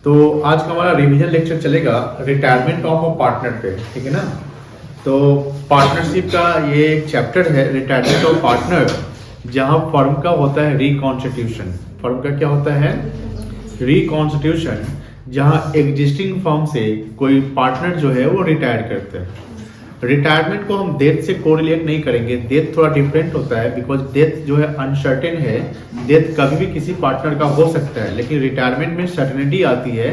तो आज का हमारा रिवीजन लेक्चर चलेगा रिटायरमेंट ऑफ अ पार्टनर पे, ठीक है ना। तो पार्टनरशिप का ये एक चैप्टर है रिटायरमेंट ऑफ पार्टनर, जहां फर्म का होता है रिकॉन्स्टिट्यूशन। फर्म का क्या होता है? रिकॉन्स्टिट्यूशन, जहां एग्जिस्टिंग फर्म से कोई पार्टनर जो है वो रिटायर करते हैं। रिटायरमेंट को हम डेथ से कोरिलेट नहीं करेंगे, डेथ थोड़ा डिफरेंट होता है, बिकॉज डेथ जो है अनसर्टेन है। डेथ कभी भी किसी पार्टनर का हो सकता है, लेकिन रिटायरमेंट में सर्टेनिटी आती है।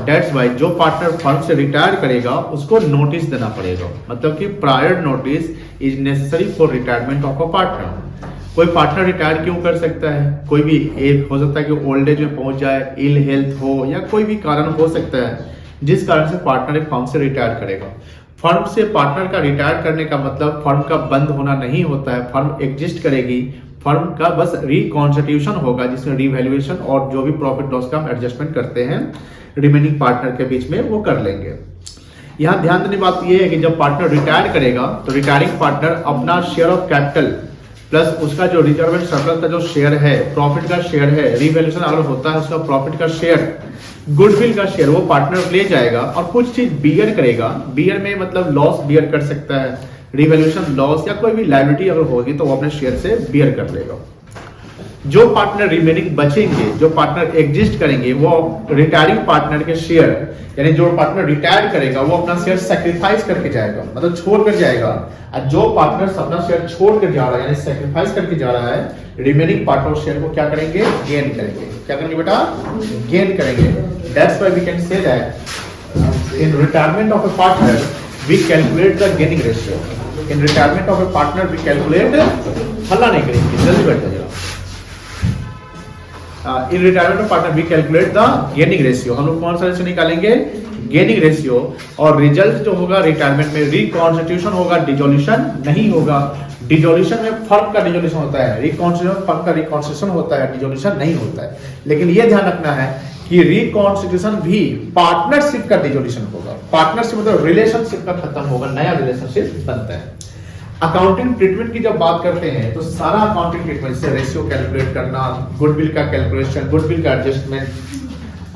दैट्स वाई जो पार्टनर फर्म से रिटायर करेगा उसको नोटिस देना पड़ेगा, मतलब कि prior notice is necessary for retirement of a partner. कोई पार्टनर रिटायर क्यों कर सकता है? कोई भी एक हो सकता है कि ओल्ड एज में पहुंच जाए, इल हेल्थ हो, या कोई भी कारण हो सकता है जिस कारण से पार्टनर एक फर्म से रिटायर करेगा। फर्म से पार्टनर का रिटायर करने का मतलब फर्म का बंद होना नहीं होता है। फर्म एग्जिस्ट करेगी, फर्म का बस रिकॉन्स्टिट्यूशन होगा, जिसमें रिवैल्यूएशन और जो भी प्रॉफिट लॉस का हम एडजस्टमेंट करते हैं रिमेनिंग पार्टनर के बीच में वो कर लेंगे। यहाँ ध्यान देने बात यह है कि जब पार्टनर रिटायर करेगा तो रिटायरिंग पार्टनर अपना शेयर ऑफ कैपिटल प्लस उसका जो रिजर्व एंड सरप्लस का जो शेयर है, प्रॉफिट का शेयर है, रिवैल्यूएशन अगर होता है उसका प्रॉफिट का शेयर, गुडविल का शेयर, वो पार्टनर ले जाएगा और कुछ चीज बियर करेगा। बियर में मतलब लॉस बियर कर सकता है, रिवैल्यूएशन लॉस या कोई भी लायबिलिटी अगर होगी तो वो अपने शेयर से बियर कर लेगा। जो पार्टनर रिमेनिंग बचेंगे, जो पार्टनर एग्जिस्ट करेंगे, वो रिटायरिंग पार्टनर के शेयर, यानी जो पार्टनर रिटायर करेगा वो अपना शेयर सैक्रिफाइस करके जाएगा, मतलब छोड़ कर जाएगा। और जो पार्टनर अपना शेयर छोड़ कर जा रहा है, यानी सैक्रिफाइस करके जा रहा है, रिमेनिंग पार्टनर शेयर को क्या करेंगे? गेन करेंगे। क्या करेंगे बेटा? गेन करेंगे। That's why we can say that in retirement of a partner we calculate the gaining ratio. In retirement of a partner we calculate, हल्ला नहीं करेंगे, जल्दी बैठ जाइए। In retirement of partner we calculate the gaining ratio. हम लोग कौन सा रेशियो निकालेंगे? Gaining ratio. और रिजल्ट जो होगा रिटायरमेंट में रिकॉन्स्टिट्यूशन होगा, डिसोल्यूशन नहीं होगा। डिसोल्यूशन में फर्म का डिसोल्यूशन होता है, रिकॉन्स्टिट्यूशन फर्म का रिकॉन्स्टिट्यूशन होता है, डिसोल्यूशन नहीं होता है। लेकिन यह ध्यान रखना है कि रिकॉन्स्टिट्यूशन भी पार्टनरशिप का डिसोल्यूशन होगा। पार्टनरशिप मतलब रिलेशनशिप का खत्म होगा, नया रिलेशनशिप बनता है। अकाउंटिंग ट्रीटमेंट की जब बात करते हैं तो सारा अकाउंटिंग ट्रीटमेंट से रेशियो कैलकुलेट करना, गुडविल का कैलकुलेशन, गुडविल का adjustment,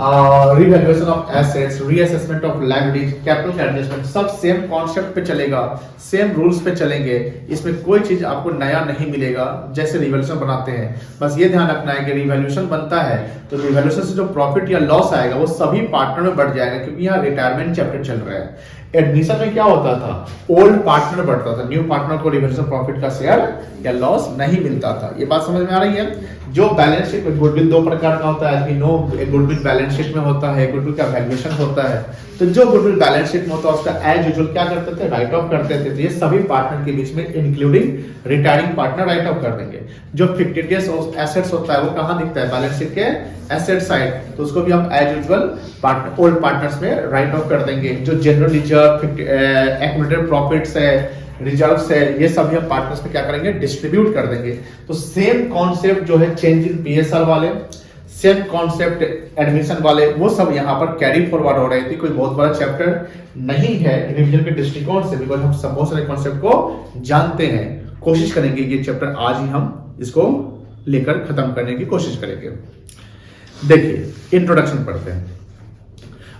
revaluation of assets, reassessment of liabilities, capital का एडजस्टमेंट, सब सेम कॉन्सेप्ट पे चलेगा, सेम रूल्स पे चलेंगे। इसमें कोई चीज आपको नया नहीं मिलेगा जैसे रिवैल्यूएशन बनाते हैं। बस ये ध्यान रखना है कि रिवैल्यूएशन बनता है तो रिवैल्यूएशन से जो प्रॉफिट या लॉस आएगा वो सभी पार्टनर में बढ़ जाएगा, क्योंकि यहाँ रिटायरमेंट चैप्टर चल रहा है। एडमिशन में क्या होता था? ओल्ड पार्टनर बढ़ता था, न्यू पार्टनर को रिवैल्यूएशन प्रॉफिट का शेयर या लॉस नहीं मिलता था। ये बात समझ में आ रही है? जो बैलेंस शीट में गुडविल दो प्रकार का होता है, नो गुडविल बैलेंस शीट में होता है, गुडविल का वैल्यूएशन होता है। तो जो गुडविल बैलेंस शीट में होता है उसका एज यूजुअल क्या करते थे? राइट ऑफ करते थे। तो ये सभी पार्टनर के बीच में including retiring partner right of कर देंगे। जो फिक्टिशियस एसेट्स होता है वो कहां दिखता है? बैलेंस शीट के एसेट साइड, तो उसको भी हम एज यूजुअल ओल्ड पार्टनर्स में राइट ऑफ कर देंगे। जो जनरल रिजर्व, एक्यूमुलेटेड प्रॉफिट्स है, रिजर्व्स है, ये सभी हम पार्टनर्स में क्या करेंगे? डिस्ट्रीब्यूट कर देंगे। तो सेम कॉन्सेप्ट जो है चेंज इन पीएसआर वाले, सेम कॉन्सेप्ट एडमिशन वाले, वो सब यहाँ पर कैरी फॉरवर्ड हो रही थी। कोई बहुत बड़ा चैप्टर नहीं है रिवीजन के दृष्टिकोण से, बिकॉज हम सब बहुत सारे कॉन्सेप्ट को जानते हैं। कोशिश करेंगे ये चैप्टर आज ही हम इसको लेकर खत्म करने की कोशिश करेंगे। देखिए इंट्रोडक्शन पढ़ते हैं।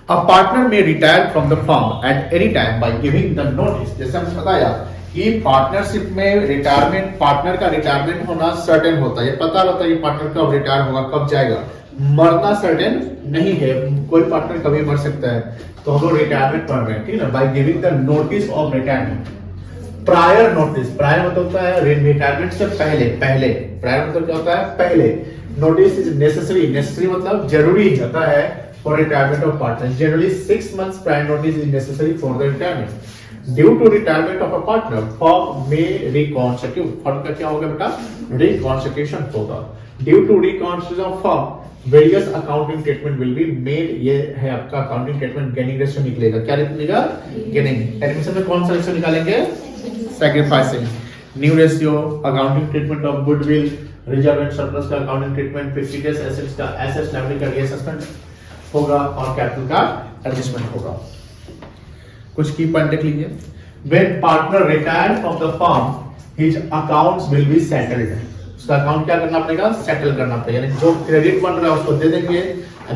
A partner may retire from the firm at any time by giving the notice। जैसे हमने बताया कि पार्टनरशिप में रिटायरमेंट, पार्टनर का रिटायरमेंट होना सर्टेन होता है। ये पता होता है कि पार्टनर कब रिटायर होगा, कब जाएगा। मरना सर्टेन नहीं है, कोई पार्टनर कभी मर सकता है। तो हम लोग रिटायरमेंट पढ़ रहे हैं, ठीक है ना? By giving the notice of retirement. Prior notice, prior मतलब होता है रिटायरमेंट से पहले। पहले प्रायर मतलब क्या होता है? पहले। नोटिस इज नेसेसरी, नेसेसरी मतलब जरूरी होता है for retirement of partners. Generally 6 months prior notice is necessary for the retirement. Due to retirement of a partner, firm may reconstitute। firm का क्या होगा बेटा? reconstitution होगा। Due to reconstitution of firm, various accounting treatment will be made। ये है आपका accounting treatment, gaining ratio निकलेगा। क्या निकलेगा? gaining। एडमिशन में कौन सा रेशियो निकालेंगे? sacrificing। new ratio, accounting treatment of goodwill, reserve and surplus का accounting treatment, fictitious assets का assets liability का reassessment होगा और कैपिटल का एडजस्टमेंट होगा। कुछ की पॉइंट देख लीजिए। When partner retires from the firm, his accounts will be settled। उसका अकाउंट क्या करना पड़ेगा? सेटल करना पड़ेगा। यानी जो क्रेडिट बन रहा है उसको दे देंगे,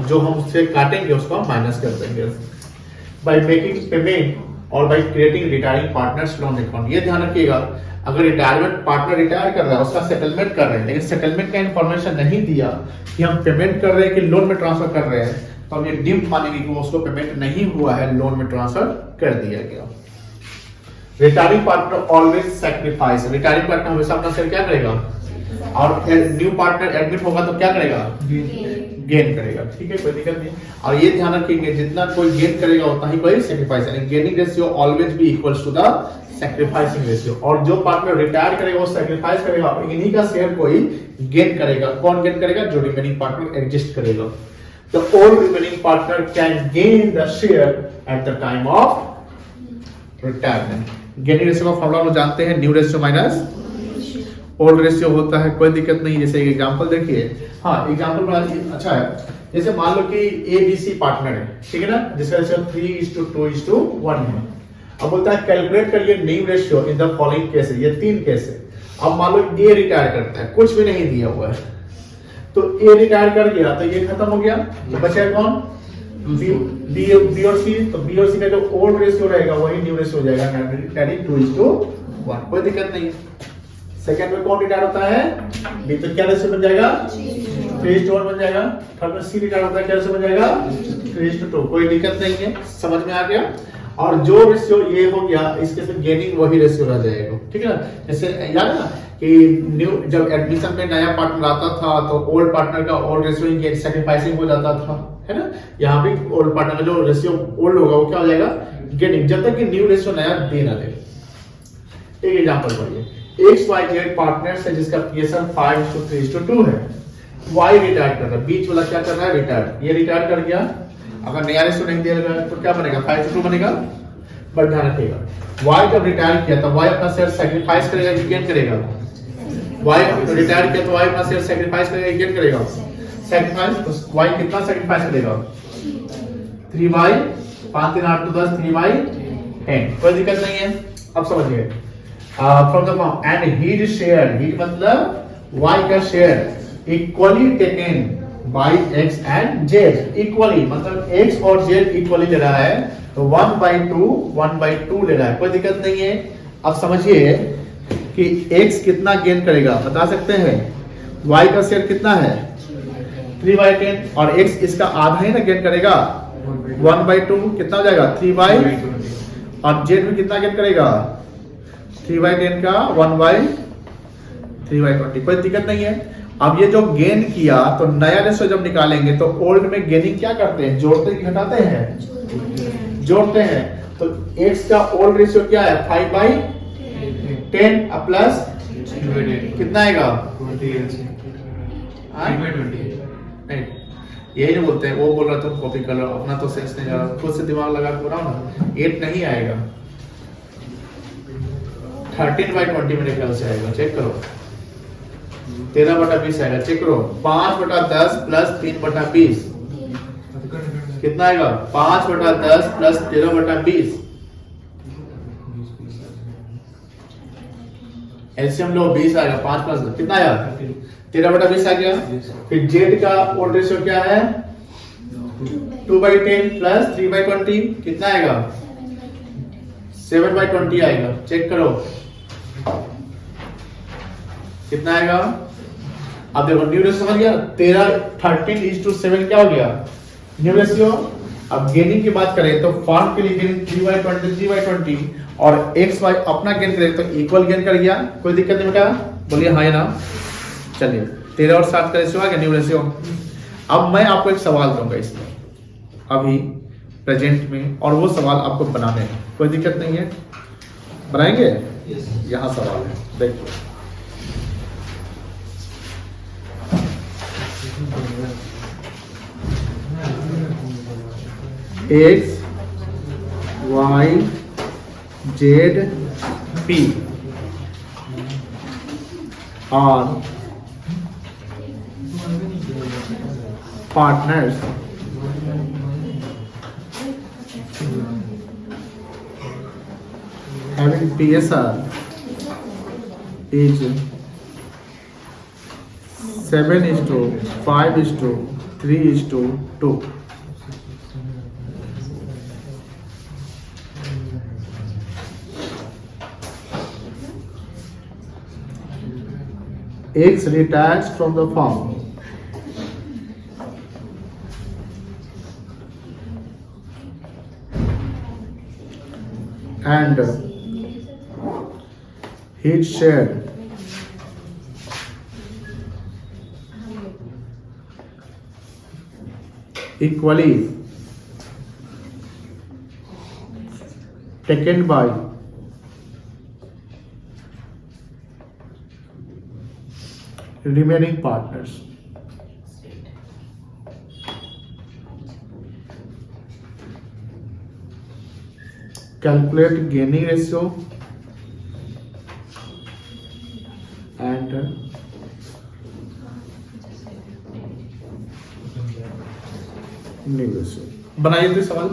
जो हम उससे काटेंगे उसको हम माइनस कर देंगे। बाय मेकिंग पेमेंट और by creating retiring partners loan account, ये ध्यान रखिएगा, अगर रिटायरमेंट पार्टनर रिटायर कर रहा है उसका सेटलमेंट कर रहे हैं, लेकिन सेटलमेंट का इंफॉर्मेशन नहीं दिया कि हम पेमेंट कर रहे हैं कि लोन में ट्रांसफर कर रहे हैं, तो हम ये डीम्ड मानेंगे कि उसको पेमेंट नहीं हुआ है, लोन में ट्रांसफर कर दिया गया। Retiring partner always sacrifice, retiring partner हमेशा अपना शेयर क्या करेगा, और न्यू पार्टनर एडमिट होगा तो क्या करेगा, गेन करेगा। ठीक है, कोई दिक्कत नहीं। और ये ध्यान रखिएगा जितना कोई गेन करेगा उतना ही कोई सैक्रिफाइस, यानी gaining ratio always be equals to the sacrificing ratio. और जो पार्टनर रिटायर करेगा वो सैक्रिफाइस करेगा, इन्हीं का शेयर कोई गेन करेगा। कौन गेन करेगा, जो रिमेनिंग पार्टनर एग्जिस्ट करेगा। The all remaining partner can gain the share at the time of retirement. Gaining ratio का फॉर्मूला हम जानते हैं, new ratio minus old ratio होता है, कोई दिक्कत नहीं। जैसे एक एग्जांपल देखिए, हाँ एग्जांपल बड़ा अच्छा है। जैसे मान लो कि ABC पार्टनर है, ठीक है ना, जिसका रेशियो 3:2:1 है। अब बोलता है कैलकुलेट करिए new ratio in the following cases, ये 3 केस है। अब मान लो A रिटायर करता है, कुछ भी नहीं दिया हुआ है, तो A रिटायर कर गया तो ये खत्म हो गया, तो बचा कौन, B और C। तो B और C का जो ओल्ड रेशियो रहेगा वही न्यू रेशियो हो जाएगा, 2:1, कोई दिक्कत नहीं। सेकंड में कौन रिटायर होता है, B, तो क्या रेशियो बन जाएगा, 3:1 बन जाएगा। थर्ड में C रिटायर होता है, क्या रेशियो बन जाएगा, 3:2, कोई दिक्कत नहीं है, समझ में आ गया। और जो रेशियो ये हो गया, इसके से गेनिंग वही रेशियो रह जाएगा, ठीक है ना। जैसे याद है ना कि न्यू जब एडमिशन में नया पार्टनर आता था तो ओल्ड पार्टनर का ओल्ड रेशियो ही सैक्रिफाइसिंग हो जाता था, है ना। यहाँ भी ओल्ड पार्टनर का जो रेशियो ओल्ड होगा वो क्या हो जाएगा, गेनिंग, जब तक कि न्यू रेशियो नया दे ना दे। एक एग्जांपल पढ़िए, XYZ पार्टनर्स है जिसका PSR 5:3:2 है। Y रिटायर कर रहा है, बीच वाला क्या कर रहा है, रिटायर, ये रिटायर कर गया। अगर नया रेशियो नहीं दिया गया तो क्या बनेगा, 5:2 बनेगा। बट ध्यान रखिएगा, Y जब रिटायर किया तो Y अपना शेयर सैक्रिफाइस करेगा कि गेन करेगा, Y रिटायर किया तो Y अपना शेयर सैक्रिफाइस करेगा कि गेन करेगा, सैक्रिफाइस। तो Y कितना सैक्रिफाइस करेगा, 3Y, 5 3 8 10, 3Y10, कोई दिक्कत नहीं है। अब समझिए, from the firm and his share, his मतलब Y का share equally taken by X and Z, equally मतलब X और Z इक्वली ले रहा है, तो 1/2 ले रहा है, कोई दिक्कत नहीं है। अब समझिए कि X कितना गेन करेगा, बता सकते हैं, Y का शेयर कितना है 3/10 और X इसका आधा ही ना गेन करेगा, 1/2 कितना हो जाएगा 3/, और Z भी कितना गेन करेगा 3/10 का 1/3/20, कोई दिक्कत नहीं है। अब ये जो गेन किया तो नया रेशियो जब निकालेंगे तो ओल्ड में गेनिंग क्या करते हैं, जोड़ते कि घटाते हैं, जोड़ते हैं। तो X का ओल्ड रेशियो क्या है 5/10 प्लस कितना आएगा 20, यही नहीं बोलते हैं, वो बोल रहा तुम कॉपी कर लो, अपना तो सेंस नहीं जा रहा, खुद से दिमाग लगा के बनाओ ना। 8 नहीं आएगा, 13/20 मेरे ख्याल से आएगा, चेक करो। 13/20 आएगा, चेक करो। 5/10 प्लस 3/20 कितना आएगा, 5/10 प्लस 13/20। एलसीएम लो 20 आएगा, 5 प्लस कितना आया 13/20 आ गया। फिर जेड का ओल्ड रेशियो क्या है 2/10 प्लस 3/20 कितना आएगा 7/20 आएगा, चेक करो कितना आएगा। अब देखो न्यू रेशियो समझ गया, 13:7 क्या हो गया न्यू रेशियो। अब गेनिंग की बात करें तो फॉर्म के लिए गेनिंग 3/20 और XY अपना गेन करें तो इक्वल गेन कर गया, कोई दिक्कत नहीं बेटा, बोलिए हाँ या ना। चलिए 13 और 7 का रेशियो आ गया न्यू रेशियो। अब मैं आपको एक सवाल दूंगा इसमें अभी प्रेजेंट में, और वो सवाल आपको बनाने हैं, कोई दिक्कत नहीं है, बनाएंगे। यहाँ सवाल है, देखिए X Y Z P are partners having PSR is 7:5:2 3:2। X retires from the farm and his share equally taken by remaining partners। Calculate gaining ratio and new ratio। बनाइए तो सवाल।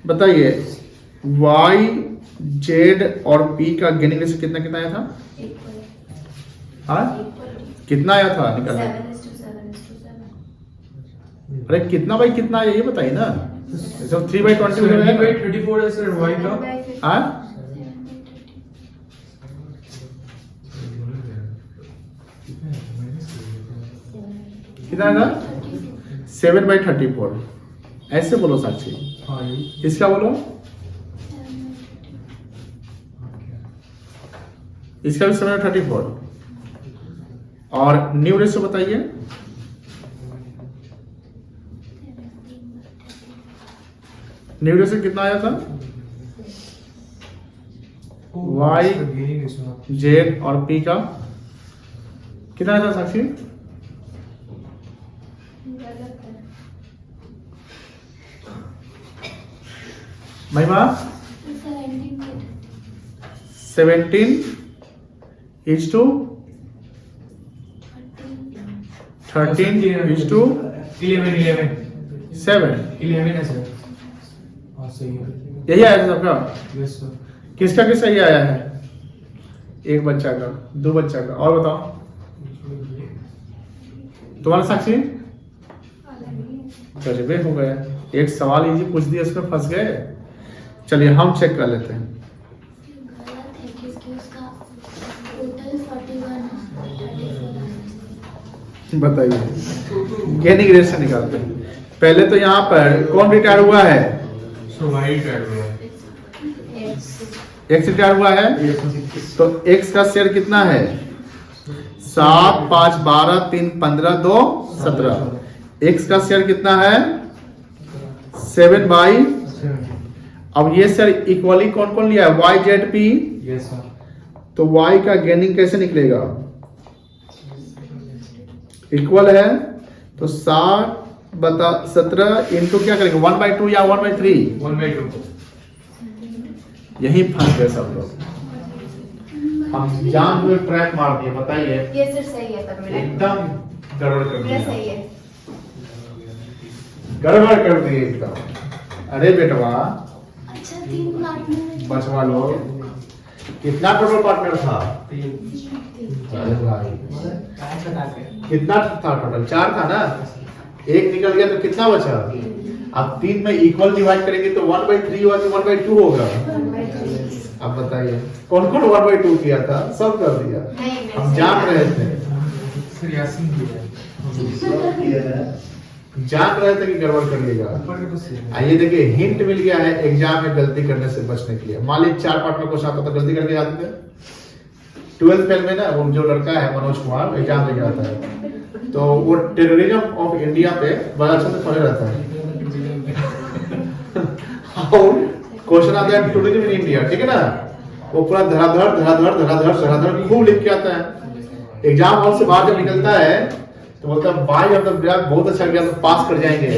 बताइए y, z और p का gaining ratio कितना कितना आया था? हाँ कितना आया था निकालना? 7:7:7। अरे कितना बाई कितना आया ये बताइए ना। 3/20 34 है सर y का। हाँ कितना आएगा? 7/34। ऐसे बोलो साक्षी। हाँ ये इसका बोलो, इसका भी 7/34 और न्यू रेशियो बताइए। न्यू रेशियो कितना आया था? y, z और p का कितना आया था साक्षी? महिमा 17:13:7। है सर। हाँ सही है। यही आया था सबका? Yes sir. किसका किस सही आया है? एक बच्चा का, दो बच्चा का, और बताओ तुम्हारा साक्षी? गजबे हो गया, एक सवाल इजी पूछ दिया उसमें फंस गए। चलिए हम चेक कर लेते हैं। बताइए गेनिंग रेशियो निकालते हैं। पहले तो यहाँ पर कौन रिटायर हुआ है? सो y रिटायर हुआ है। एक्स रिटायर हुआ है तो एक्स का शेयर कितना है? 7, 5, 12, 3, 15, 2, 17। एक्स का शेयर कितना है? 7/। अब ये शेयर इक्वली कौन कौन लिया है? y, z, p। Yes sir. तो y का गेनिंग कैसे निकलेगा? इक्वल है तो 7/17 इंटू क्या करेंगे? 1/2 या 1/3? 1/2। यही फंस गए सब लोग। हम जान हुए ट्रैक मार दिए। बताइए ये सर सही है तब मेरा। एकदम गड़बड़ कर मेरा दिया, सही है। गड़बड़ कर दिए एकदम। अरे बेटवा अच्छा 3 पार्टनर बचवा लोग कितना टोटल पार्टनर था? अरे भाई कितना था टोटल? 4 था ना, एक निकल गया तो कितना बचा? अब 3 में इक्वल डिवाइड करेंगे तो 1/3 होगा कि 1/2 होगा? अब बताइए कौन कौन 1/2 किया था? सब कर दिया। हम जान रहे थे, सर यासीन किया है। जान रहे थे कि गड़बड़ करिएगा। ऊपर के तो सेम है। आइए देखिए हिंट मिल गया है एग्जाम में गलती करने से बचने के लिए। मान लीजिए 4 पार्ट में क्वेश्चन आता तो गलती करके आते थे। 12th फेल में ना वो जो लड़का है मनोज कुमार एग्जाम लेके आता है तो वो टेररिज्म ऑफ इंडिया पे बड़ा अच्छा से पढ़े रहता है और क्वेश्चन आता है टूरिज्म इन इंडिया, ठीक है ना। वो पूरा धराधर धराधर धराधर धराधर खूब लिख के आता है। एग्जाम हॉल से बाहर जब निकलता है तो बोलता है भाई अब तो बहुत अच्छा गया तो पास कर जाएंगे।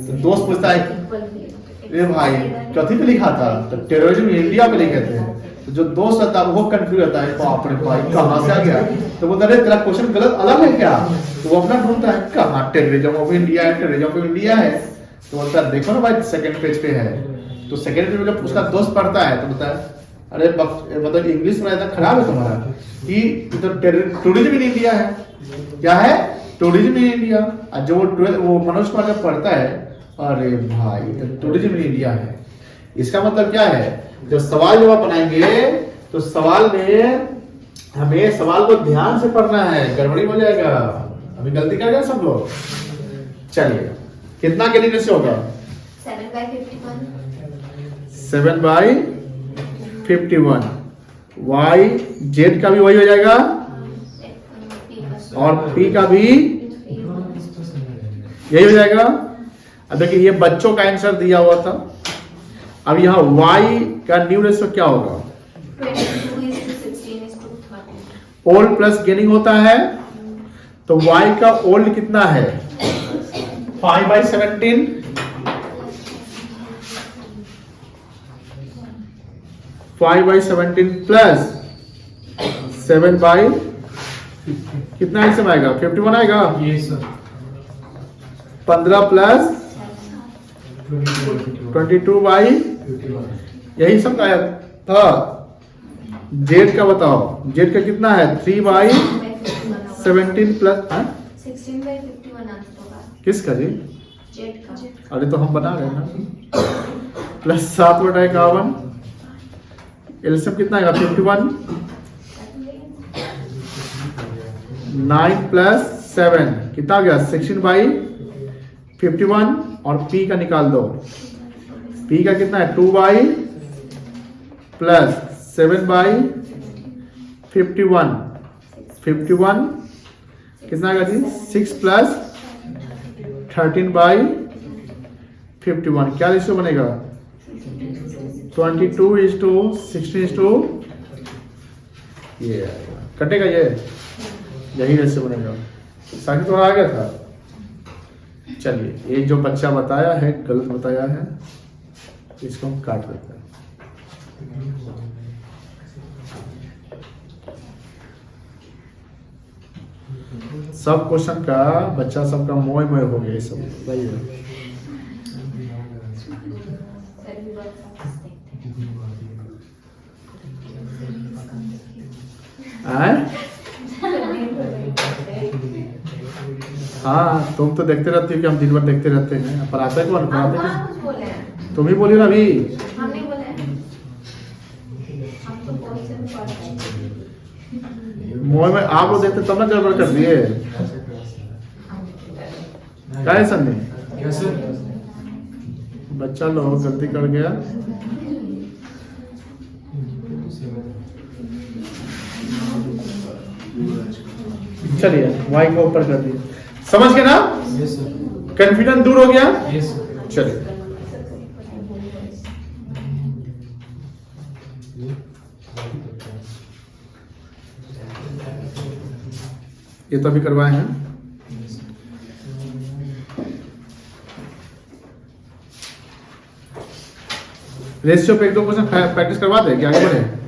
तो दोस्त पूछता है अरे भाई कथी पे लिखा था? तो टेररिज्म इंडिया पे लिखे थे। तो जो दोस्त रहता है वो कंफ्यूज रहता है, बाप रे भाई कहाँ से आ गया? तो बोलता है तेरा क्वेश्चन गलत अलग है क्या? तो वो अपना ढूंढता है कहाँ टेररिज्म ऑफ इंडिया है, टेररिज्म ऑफ इंडिया है। तो बोलता है देखो ना भाई सेकंड पेज पे है। तो सेकंड पेज में जब उसका दोस्त पढ़ता है तो बोलता है अरे मतलब इंग्लिश में इतना खराब है तुम्हारा कि इधर टूरिज्म इन इंडिया है। क्या है? Tourism in India. और जो वो मनोज कुमार जब पढ़ता है, अरे भाई तो टूरिज्म इन इंडिया है। इसका मतलब क्या है? जब सवाल जब आप बनाएंगे तो सवाल में हमें सवाल को ध्यान से पढ़ना है, गड़बड़ी हो जाएगा। अभी गलती कर गए सब लोग। चलिए कितना गेनिंग रेशियो होगा? 7/51 y z का भी वही हो जाएगा और p का भी यही हो जाएगा। अब देखिए ये बच्चों का आंसर दिया हुआ था। अब यहाँ y का न्यू रेशियो क्या होगा? 22:16:30 ओल्ड प्लस गेनिंग होता है, तो y का ओल्ड कितना है? 5/17 5/17 प्लस 7 बाई कितना इसमें आएगा? 51 आएगा। ये सर 15 प्लस 22 बाई 51 यही सब आया था। जेड का बताओ, जेड का कितना है? 3/17 प्लस 16/51 आंसर होगा किसका जी? जेड का। अरे तो हम बना रहे हैं ना। प्लस 7/51 एलसीएम कितना आएगा? 51। 9 प्लस 7 कितना आ गया? 16/51 और p का निकाल दो। p का कितना है? 2 प्लस 7/51 51 कितना आएगा जी? 6 प्लस 13/51 क्या रेशियो बनेगा? 22:16 ये आएगा। कटेगा ये, यही रेशियो बनेगा। साकिब तो आ गया था। चलिए ये जो बच्चा बताया है गलत बताया है, इसको हम काट देते हैं। सब क्वेश्चन का बच्चा सबका मोह मोह हो गया। ये सब वही है। आए? हाँ तुम तो देखते रहती हो कि हम दिन भर देखते रहते हैं, पर आता है कौन? पढ़ाते आप हैं कुछ बोले हैं, तुम ही बोली ना अभी। हम नहीं बोले हैं। हम तो क्वेश्चन पढ़ रहे हैं। मोह में आप लोग देखते तब ना गड़बड़ कर दिए। क्या है सन्नी? क्या सर? बच्चा लोग गलती कर गया। चलिए वाई को ऊपर कर दिए। समझ गए ना? यस सर कन्फ्यूजन दूर हो गया। यस सर चलिए ये तो अभी करवाए हैं। रेशियो पे एक दो क्वेश्चन प्रैक्टिस करवा दे क्या? आगे बढ़े।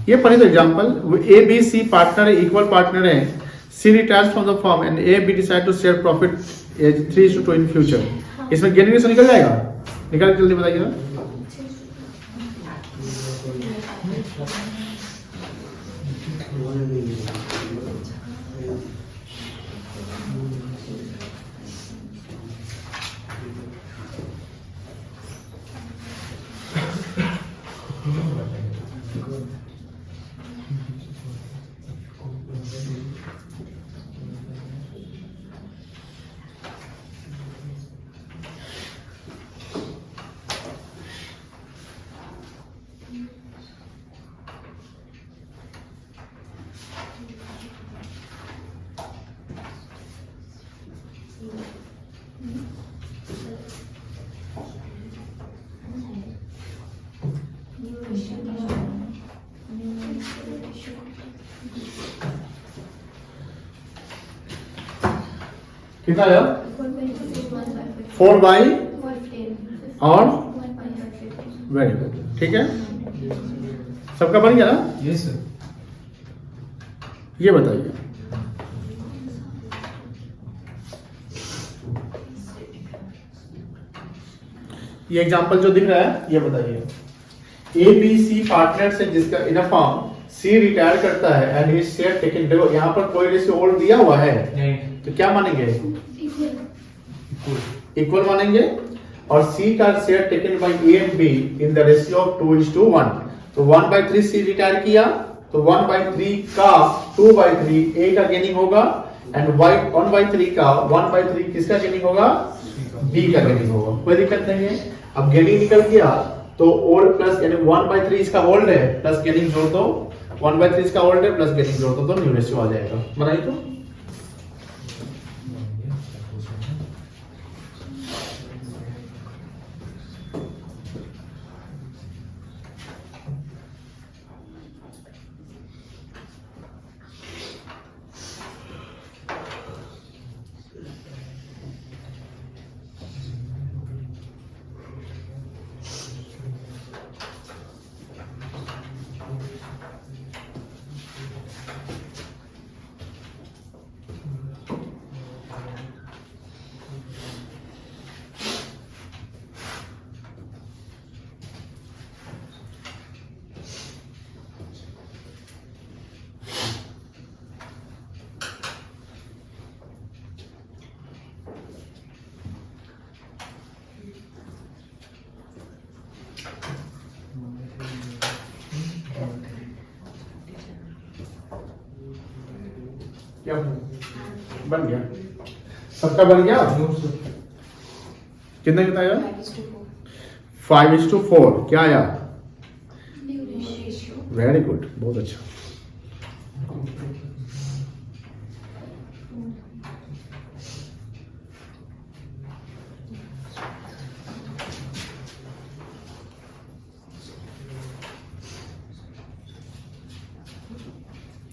ये पढ़े तो example A B C partner है, इक्वल पार्टनर है। C retires from the firm and A B decide to share profit 3:2 in future. इसमें गेनिंग रेशियो निकल जाएगा? निकाल के जल्दी बताइए ना। कितना आया? 4 बाई और वेरी गुड। ठीक है, सबका बन गया ना? यस सर ये बताइए ये एग्जांपल जो दिख रहा है ये बताइए। ए बी सी पार्टनर से जिसका इन अ फॉर्म सी रिटायर करता है एंड हिज शेयर टेकन। देखो यहाँ पर कोई रेशियो ओल्ड दिया हुआ है नहीं तो क्या मानेंगे? इक्वल इक्वल मानेंगे। और सी का share taken by A and be in the ratio of 2:1। तो 1/3 सी रिटायर किया तो 1/3 का 2/3 ए का गेनिंग होगा एंड 1/3 का 1/3 किसका गेनिंग होगा? बी का गेनिंग होगा। कोई दिक्कत नहीं है। अब गेनिंग निकल गया तो ओल्ड प्लस यानी 1/3 इसका ओल्ड है प्लस गेनिंग जोड़ दो, 1/3 इसका ओल्ड है प्लस गेनिंग जोड़ दो तो न्यू रेशियो आ जाएगा। बनाइए तो क्या बन गया? सबका बन गया? कितना कितना आया? 5:4। क्या आया? वेरी गुड, बहुत अच्छा।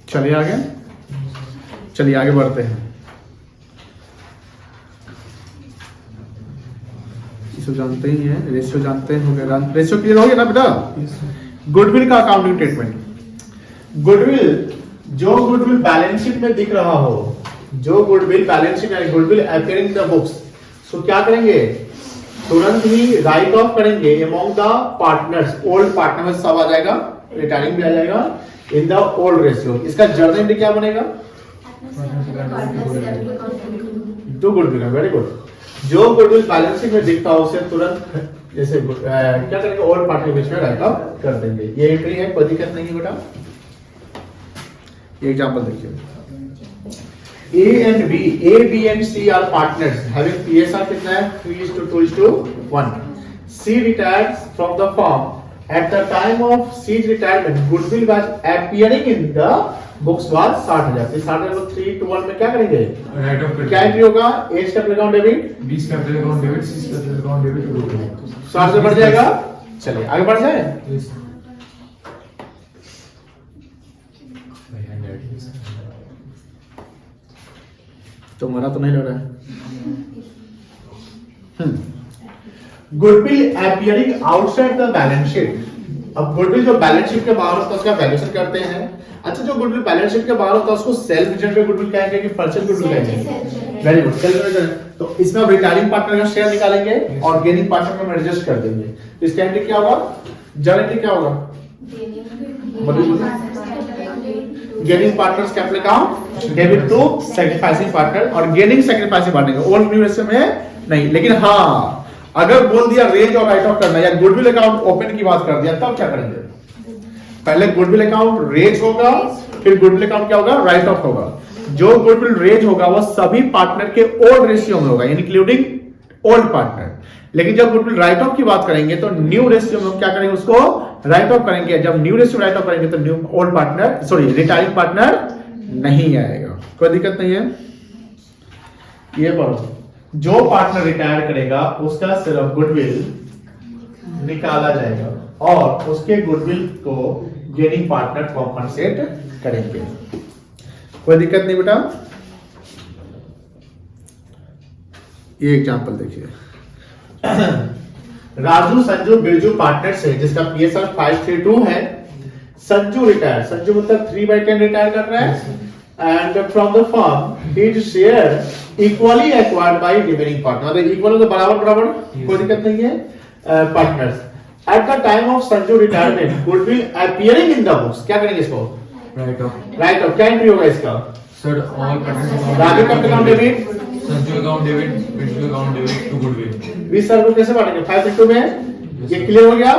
चलिए आगे, चलिए आगे बढ़ते हैं। इसको जानते ही हैं, रेशियो जानते हैं, हो गया। रेशियो क्लियर हो गया ना बेटा? गुडविल का अकाउंटिंग ट्रीटमेंट। गुडविल, जो गुडविल बैलेंस शीट में दिख रहा हो, जो गुडविल बैलेंस शीट में goodwill appearing in the books, so क्या करेंगे? तुरंत ही राइट ऑफ करेंगे among the partners. Old partner में सब आ जाएगा, रिटायरिंग भी आ जाएगा इन द ओल्ड रेशियो। इसका जर्नल एंट्री क्या बनेगा? To goodwill. Very good. जो गुडविल बैलेंस शीट में दिखता हो उसे तुरंत जैसे क्या करेंगे? ओल्ड पार्टनर के बीच में राइट ऑफ कर देंगे। ये एंट्री है, कोई दिक्कत नहीं है बेटा। ये एग्जांपल देखिए। A and B, A, B and C are partners having PSR कितना है? 3:2:1. C retired from the firm. At the time of C's retirement, goodwill was appearing in the books was 60,000. 60,000 को 3:1 में क्या करेंगे? राइट ऑफ क्या entry होगा? A capital account debit, B capital account debit, C capital account debit 60 से बढ़ जाएगा। चलिए आगे बढ़ जाए। तुम्हारा तो नहीं लग रहा है। Goodwill appearing outside the balance sheet. अब गुडविल जो बैलेंस शीट के बाहर होता है उसका वैल्यूएशन करते हैं। अच्छा, जो गुडविल बैलेंस शीट के बाहर होता है उसको सेल्फ जनरेटेड गुडविल कहेंगे कि परचेज गुडविल कहेंगे? Very good, self generated. तो इसमें हम रिटायरिंग पार्टनर का शेयर निकालेंगे और गेनिंग पार्टनर को एडजस्ट कर देंगे। तो इसका एंट्री क्या होगा? जर्नल एंट्री क्या होगा? Gaining partners capital account debit to sacrificing partner और gaining sacrificing partner. Old new ratio में नहीं, लेकिन हाँ अगर बोल दिया रेंज और राइट ऑफ करना या गुडविल अकाउंट ओपन की बात कर दिया तब क्या करेंगे? पहले गुडविल अकाउंट रेज होगा, फिर गुडविल अकाउंट क्या होगा? राइट ऑफ होगा। जो गुडविल रेज होगा वो सभी पार्टनर के ओल्ड रेशियो में होगा, इंक्लूडिंग ओल्ड पार्टनर। लेकिन जब गुडविल राइट ऑफ की बात करेंगे तो न्यू रेशियो में क्या करेंगे? उसको राइट ऑफ करेंगे। जब न्यू रेशियो राइट ऑफ करेंगे तो new old partner sorry retiring partner नहीं आएगा। कोई दिक्कत नहीं है। ये पढ़ो, जो पार्टनर रिटायर करेगा उसका सिर्फ गुडविल निकाला जाएगा और उसके गुडविल को गेनिंग पार्टनर कॉम्पनसेट करेंगे। कोई दिक्कत नहीं बेटा। ये एग्जांपल देखिए। राजू संजू बिरजू पार्टनर्स है जिसका पीएसआर 532 है। संजू रिटायर, संजू मतलब 3/10 रिटायर कर रहा है and from the firm his share equally acquired by remaining partner. मतलब इक्वल तो बराबर बराबर, कोई दिक्कत नहीं है। Partners at the time of Sanju retirement goodwill appearing in the books, क्या करेंगे इसको? Write off. राइट ऑफ, क्या एंट्री होगा इसका? Sir, all partners Raju capital account debit, Sanju account debit, Vishnu account debit to goodwill. 20,000 रुपए कैसे बांटेंगे? 5 में, ये क्लियर हो गया।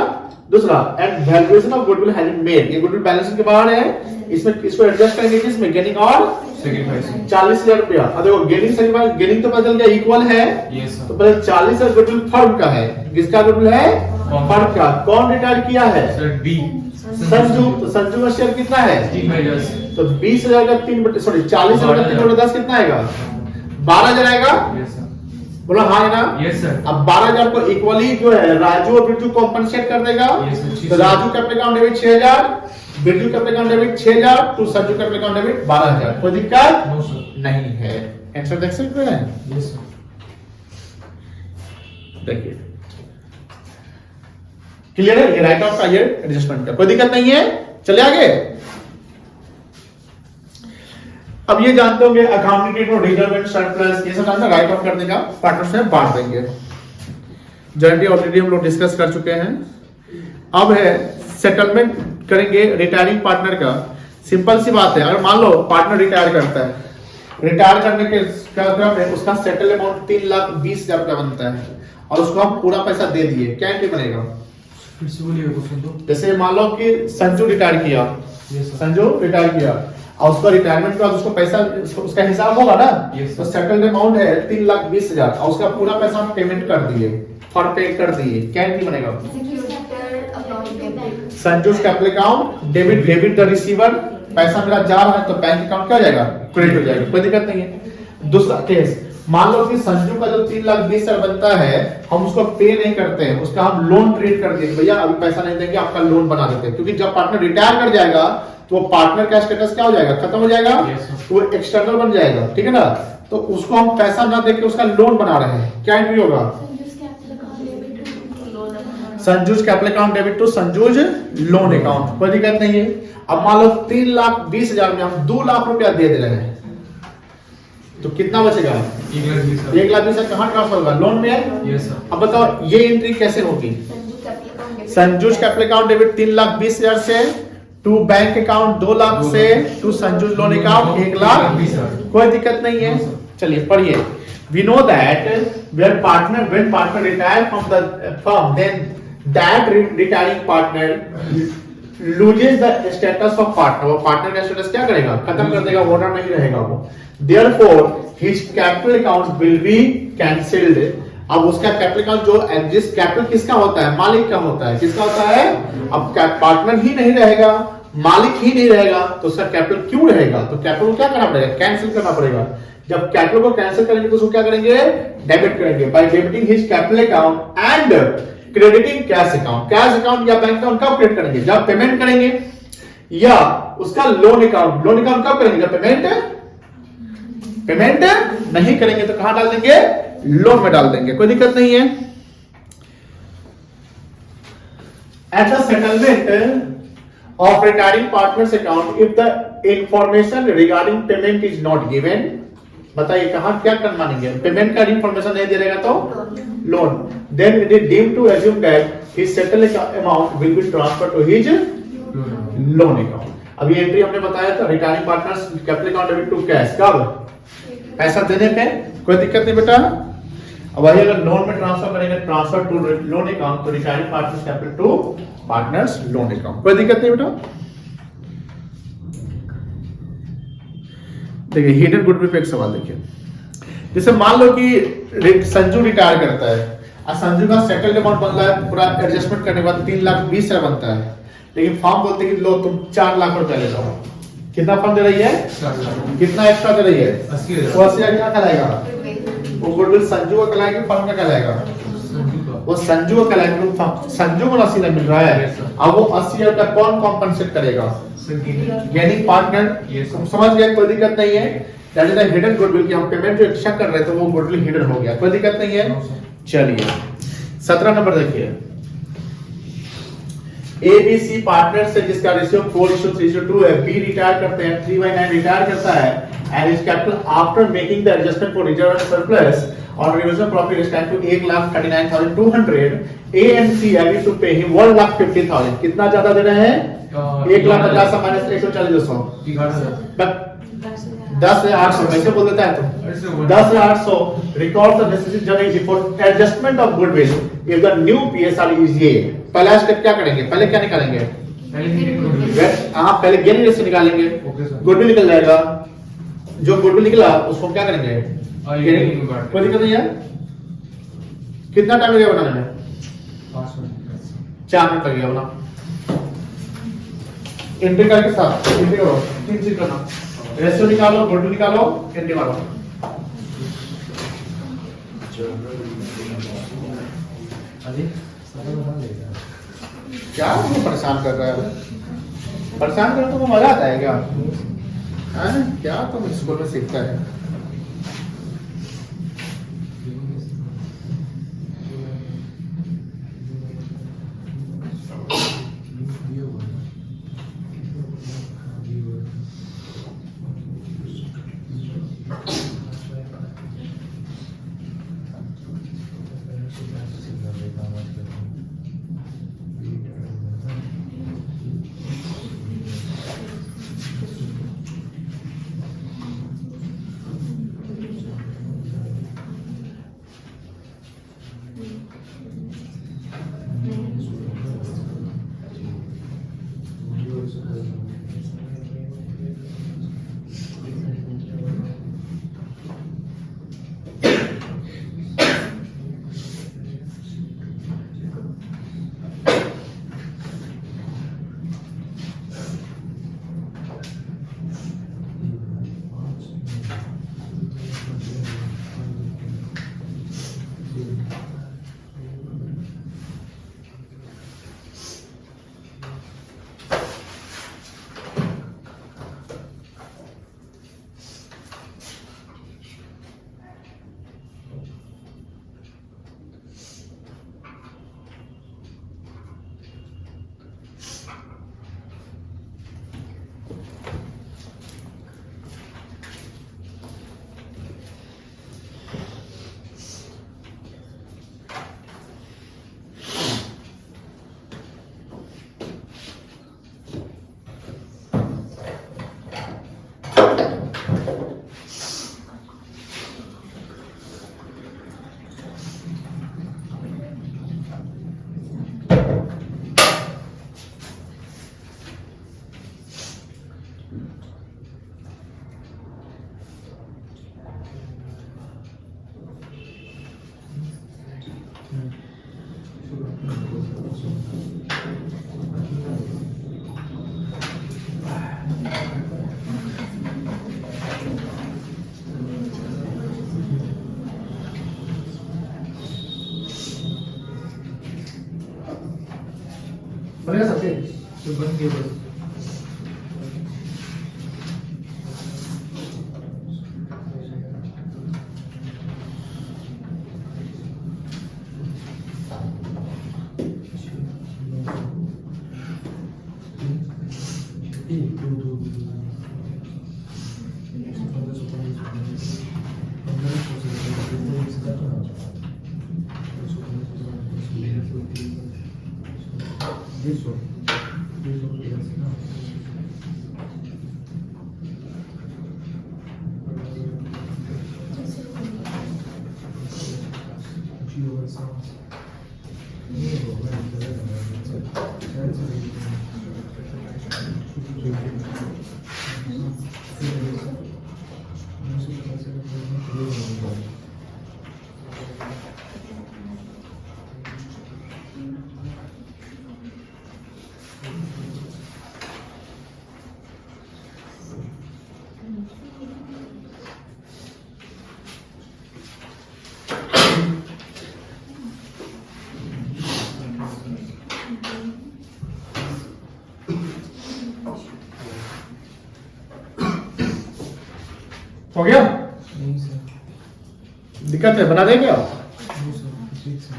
दूसरा, and valuation of goodwill has been made, ये गुडविल बैलेंस शीट के बाहर है, इसमें इसको एडजस्ट करेंगे किसमें? गेनिंग और Sacrifice. 40,000 रुपया। अब देखो गेनिंग सेक्रीफाइस, गेनिंग तो बदल गया, इक्वल है, Yes sir. तो पहले 40,000 गुडविल फर्म का है, किसका गुडविल है? फर्म का। कौन रिटायर किया है? Sir, B. संजू, तो संजू का शेयर कितना है? 3 तो 20,000 का 40,000 का 3/10 कितना आएगा? 12,000 आएगा। Yes sir. बोलो हाँ है ना? Yes sir. अब 12,000 को इक्वली जो है राजू और बिरजू कॉम्पनसेट कर देगा। Yes, sir. तो Raju capital account debit 6,000, Birju capital account debit 6,000, to Sanju capital account debit 12,000। कोई दिक्कत No sir. नहीं है। आंसर देख सकते हैं? Yes sir. देखिए क्लियर है, ये राइट ऑफ का, ये एडजस्टमेंट का, कोई दिक्कत नहीं है। चले आगे। अब ये जानते होंगे accounting treatment, reserve and surplus, ये सब जानते हैं, राइट ऑफ करने का पार्टनर्स में बांट देंगे। जनरली ऑलरेडी हम लोग डिस्कस कर चुके हैं। अब है सेटलमेंट करेंगे रिटायरिंग पार्टनर का। सिंपल सी बात है, अगर मान लो पार्टनर रिटायर करता है, रिटायर करने के क्रम में उसका सेटल अमाउंट 3,20,000 रुपया बनता है और उसको हम पूरा पैसा दे दिए, क्या एंट्री बनेगा? फिर से बोलिए क्वेश्चन तो। जैसे मान लो कि संजू रिटायर किया, Yes sir. संजू रिटायर किया और उसका रिटायरमेंट के बाद उसको पैसा, उसका हिसाब होगा ना। Yes, sir. तो सेटल्ड अमाउंट है 3,20,000 और उसका पूरा पैसा हम पेमेंट कर दिए, फॉर पे कर दिए, क्या एंट्री बनेगा? Sanju's capital account debit, debit the receiver, पैसा मेरा जा रहा है तो बैंक अकाउंट क्या हो जाएगा? क्रेडिट हो जाएगा, कोई दिक्कत नहीं है। दूसरा केस, मान लो कि संजू का जो 3,20,000 बनता है, हम उसको पे नहीं करते हैं, उसका हम लोन ट्रीट कर देंगे, भैया अभी पैसा नहीं देंगे, आपका लोन बना देते हैं, क्योंकि जब पार्टनर रिटायर कर जाएगा तो वो पार्टनर का स्टेटस क्या हो जाएगा? खत्म हो जाएगा। Yes, sir. तो वो एक्सटर्नल बन जाएगा, ठीक है ना? तो उसको हम पैसा ना देके उसका लोन बना रहे हैं, क्या एंट्री होगा? Sanju's capital account debit to Sanju's loan account, कोई दिक्कत नहीं है। अब मान लो 3,20,000 में हम 2 लाख रुपया दे दे रहे हैं, तो कितना बचेगा? 1,20,000 कहाँ ट्रांसफर होगा? लोन में है। Yes sir. अब बताओ ये एंट्री कैसे होगी? संजूज कैपिटल अकाउंट डेबिट 3,20,000 से टू बैंक अकाउंट 2 लाख से टू संजूज लोन अकाउंट 1,20,000, कोई दिक्कत नहीं है। चलिए पढ़िए। We know that when partner retire from the firm, then that retiring partner loses the status of partner. वो partner का status क्या करेगा? खत्म कर देगा, ओनर नहीं रहेगा वो। Therefore, his capital account will be cancelled. अब उसका कैपिटल अकाउंट जो एग्जिस्ट, कैपिटल किसका होता है? मालिक का होता है। किसका होता है? अब पार्टनर ही नहीं रहेगा, मालिक ही नहीं रहेगा, तो उसका कैपिटल क्यों रहेगा? तो कैपिटल को क्या करना पड़ेगा? कैंसिल करना पड़ेगा। जब कैपिटल को कैंसिल करेंगे तो उसको क्या करेंगे? डेबिट करेंगे by debiting his capital account and crediting cash account. Cash account या बैंक अकाउंट कब क्रेडिट करेंगे? जब पेमेंट करेंगे, या उसका लोन अकाउंट, लोन अकाउंट कब करेंगे? जब पेमेंट नहीं करेंगे तो कहां डाल देंगे? लोन में डाल देंगे, कोई दिक्कत नहीं है। At the settlement of retiring partners account if the information regarding payment is not given, बताइए कहां क्या कर मानेंगे? पेमेंट का इंफॉर्मेशन नहीं दे रहेगा तो loan, then it is deemed to assume that his settled amount will be transferred to his loan account. अब ये एंट्री हमने बताया था, retiring partners capital account debit to cash, कब? पैसा देने पे, कोई दिक्कत नहीं बेटा। अब वही अगर लोन में ट्रांसफर करेंगे, ट्रांसफर टू लोन अकाउंट, तो retiring partners capital to partners loan account, कोई दिक्कत नहीं बेटा। देखिए हिडन गुडविल पे एक सवाल देखिए। जैसे मान लो कि संजू रिटायर करता है और संजू का सेटल्ड अमाउंट बन रहा है, पूरा एडजस्टमेंट करने के बाद 3,20,000 बनता है, लेकिन फॉर्म बोलते हैं कि लो तुम 4 लाख रुपया ले लो। कितना फंड दे रही है? कितना एक्स्ट्रा दे रही है? 80,000 क्या कहलाएगा? वो गुडविल संजू का कहलाएगा, फर्म का कहलाएगा? वो संजू का कहलाएगा। संजू को 80,000 मिल रहा है, अब वो 80,000 का कौन कॉम्पनसेट करेगा? Gaining partner. समझ गए, कोई दिक्कत नहीं है। That is the hidden goodwill, कि हम पेमेंट जो एक्स्ट्रा कर रहे थे वो गुडविल हिडन हो गया, कोई दिक्कत नहीं है। चलिए 17 नंबर देखिए। ABC पार्टनर से जिसका रेशियो 4:3:2 है, B रिटायर करते हैं, 3/9 रिटायर करता है, and is capital after making the adjustment for reserve and surplus, On revision profit is time to 1,39,200. A and C agreed to pay him 1,50,000. कितना ज्यादा दे रहे हैं? 1,50,000 माइनस 140 200. 10,800 कैसे बोल देता है तुम? 10,800 record the necessary journey for adjustment of goodwill if the new PSR is ये. पहला स्टेप क्या करेंगे? पहले क्या निकालेंगे? आप पहले गेनिंग रेशियो निकालेंगे. गुडविल निकल जाएगा. जो गुडविल निकला उसको क्या करेंगे? कोई दिक्कत नहीं है. कितना टाइम लगेगा बनाने में? 4 मिनट लगेगा बना. एंट्री करके साथ एंट्री करो. 3 चीज करना. रेशियो निकालो, गुडविल निकालो, एंट्री मारो. क्या तुम परेशान कर रहा है? परेशान करो तो मजा आता है क्या? हैं? क्या तुम स्कूल में सीखता है? बनेगा सबसे तो बन के बस हो गया? नहीं सर, दिक्कत है, बना देंगे आप? नहीं सर, ठीक सर।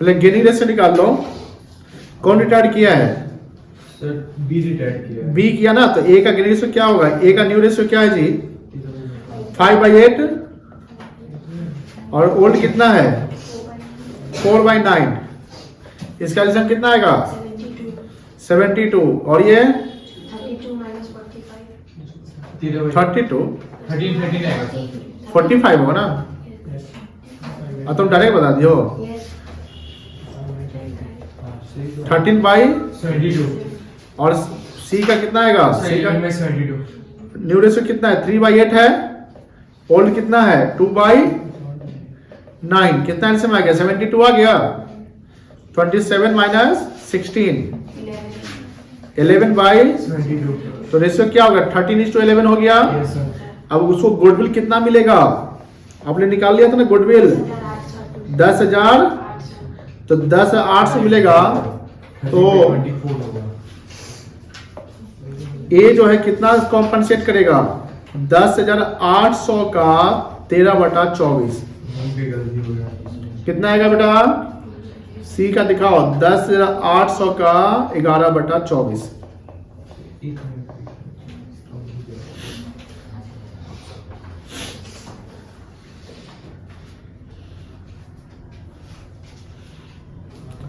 पहले गेनिंग रेशियो निकाल लो। कौन रिटायर्ड किया है? सर बी रिटायर्ड किया है। बी किया ना, तो ए का गेनिंग रेशियो क्या होगा? ए का न्यू रेशियो क्या है जी? 5/8 और ओल्ड कितना है 4/9, इसका एलसीएम कितना आएगा 72 और ये 32 minus 45 32 13 आएगा सर 45 होगा ना। अब तुम डायरेक्ट बता दियो yes 13/72 और सी का कितना आएगा सी का 72 न्यू रेशियो कितना है 3/8 है, ओल्ड कितना है 2/9, कितना एलसीएम आ गया 72 आ गया। 27 minus 16 11/, तो रेशियो क्या होगा 13:11 हो गया। यस सर अब उसको गुडविल कितना मिलेगा, आपने निकाल लिया था ना गुडविल 10,000, तो 10,800 मिलेगा। तो 24 होगा ए जो है कितना कॉम्पनसेट करेगा 10,800 का 13/24 गलती हो गया कितना आएगा बेटा, सी का दिखाओ 10,800 का 11/24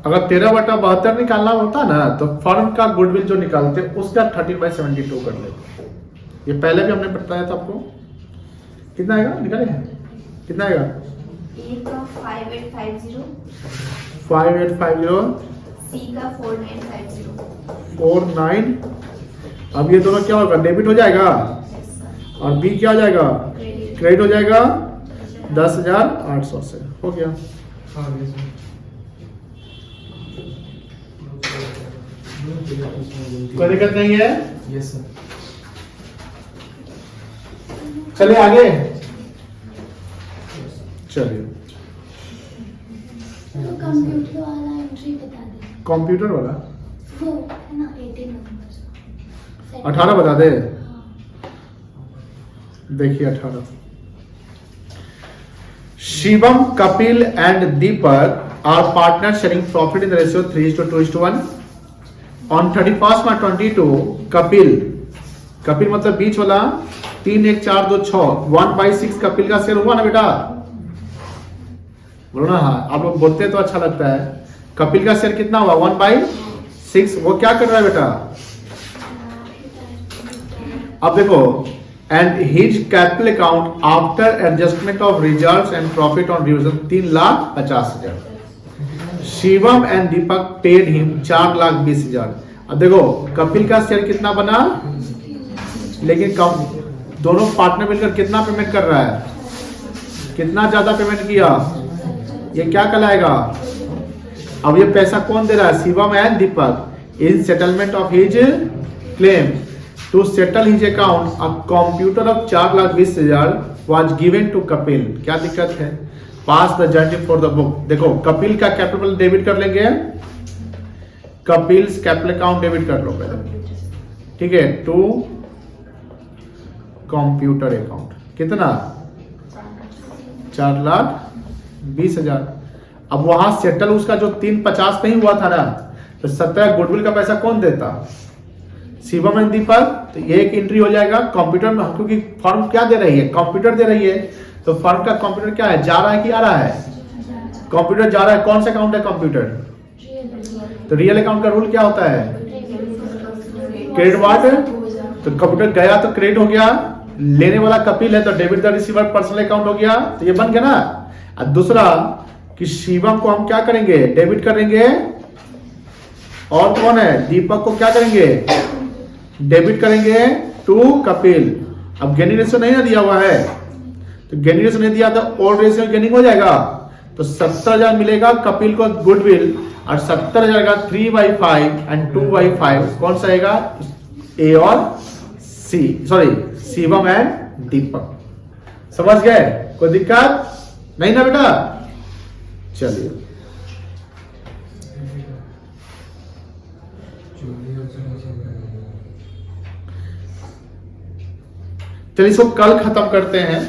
अगर 13/72 निकालना होता ना तो फर्म का गुडविल जो निकालते उसका 13/72 कर लेते। ये पहले भी हमने बताया था आपको। कितना आएगा निकाले कितना आएगा ए का 5850 5850 सी का 4950 49। अब ये दोनों क्या होगा डेबिट हो जाएगा yes sir और बी क्या हो जाएगा credit क्रेडिट हो जाएगा 10,800 से हो गया। कोई दिक्कत नहीं है, यस सर चलिए आगे चलिए तो कंप्यूटर वाला एंट्री बता दे कंप्यूटर वाला वो है ना 18 नंबर 18 बता दे। हाँ देखिए 18 Shivam Kapil and Deepak are partner sharing profit in ratio 3:2:1 on 31 March 22 Kapil मतलब बीच वाला 3 1 4 2 6 1/6 कपिल का शेयर हुआ ना बेटा, बोलो ना हाँ आप लोग बोलते हैं तो अच्छा लगता है। कपिल का शेयर कितना हुआ 1/6, वो क्या कर रहा है बेटा, अब देखो and his capital account after adjustment of reserves and profit on division 3,50,000। Shivam and Deepak paid him 4,20,000। अब देखो कपिल का शेयर कितना बना, लेकिन कम दोनों पार्टनर मिलकर कितना पेमेंट कर रहा है, कितना ज्यादा पेमेंट किया, ये क्या कहलाएगा। अब ये पैसा कौन दे रहा है Shivam and Deepak in settlement of his claim to settle his account. A computer of 4,20,000 was given to Kapil. क्या दिक्कत है, pass the journal for the book. देखो कपिल का कैपिटल डेबिट कर लेंगे, कपिल्स कैपिटल अकाउंट डेबिट कर लो पहले, ठीक है, टू कंप्यूटर अकाउंट कितना 4,20,000। अब वहां सेटल उसका जो 350 नहीं हुआ था ना, तो 17 गुडविल का पैसा कौन देता, शिवम एंड दीपक। तो ये एक एंट्री हो जाएगा कंप्यूटर में, क्योंकि फर्म क्या दे रही है कंप्यूटर दे रही है, तो फर्म का कंप्यूटर क्या है जा रहा है कि आ रहा है, कंप्यूटर जा रहा है। कौन सा अकाउंट है कंप्यूटर, तो रियल अकाउंट का रूल क्या होता है क्रेडिट वाट, तो कंप्यूटर गया तो क्रेडिट हो गया, लेने वाला कपिल है तो debit the receiver personal account हो गया, तो ये बन गया ना। और दूसरा कि शिवम को हम क्या करेंगे डेबिट करेंगे, और कौन है दीपक को क्या करेंगे डेबिट करेंगे टू कपिल। अब गेनिंग रेशियो नहीं ना दिया हुआ है, तो गेनिंग रेशियो नहीं दिया तो ओल्ड रेशियो गेनिंग हो जाएगा, तो 70,000 मिलेगा कपिल को गुडविल, और 70,000 का 3/5 एंड 2/5 कौन सा आएगा, ए और सी, सॉरी शिवम एंड दीपक। समझ गए, कोई दिक्कत नहीं ना बेटा। चलिए चलिए इसको कल खत्म करते हैं।